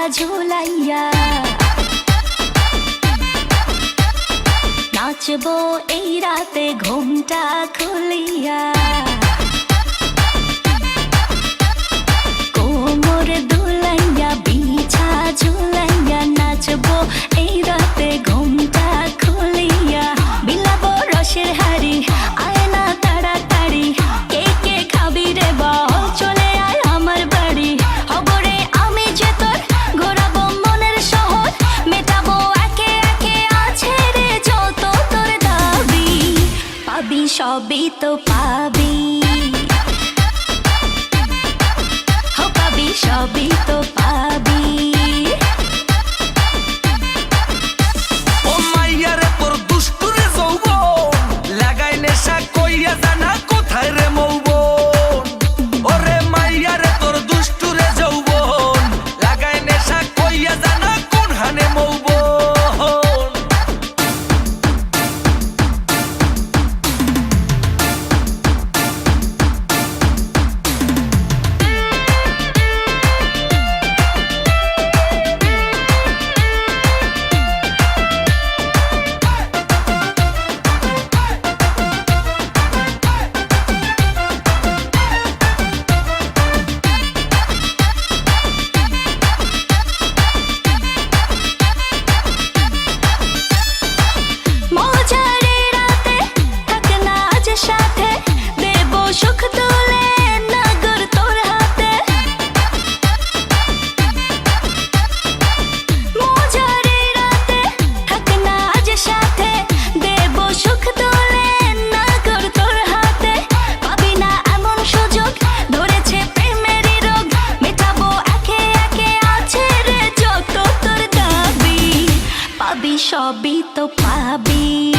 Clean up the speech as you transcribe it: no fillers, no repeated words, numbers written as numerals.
ঝুলাইয়া নাচবো এই রাতে ঘুমটা খুলিয়া কোমর দুলাইয়া বিছা ঝুলাইয়া নাচবো এই রাতে ঘুমটা খুলিয়া বিলাবো রসের হাড়ি আয় না তাড়াতাড়ি কে কে খাবি রে বল চলে আয় আমার বাড়ি হবরে আমি যে তোর ঘোরাবো মনের শহর মেটাবো একে একে আছে রে যত তোর দাবি পাবি সবই তো পাবি পাবি সবই তো পাবি ও মাইয়া রে তোর দুষ্টুরে যৌবন লাগাই নেশা কইয়া জানা কোথায় রে মৌবন ওরে মাইয়া রে তোর দুষ্টুরে যৌবন লাগাই নেশা কইয়া জানা কোন হানে মৌবন সবই তো পাবি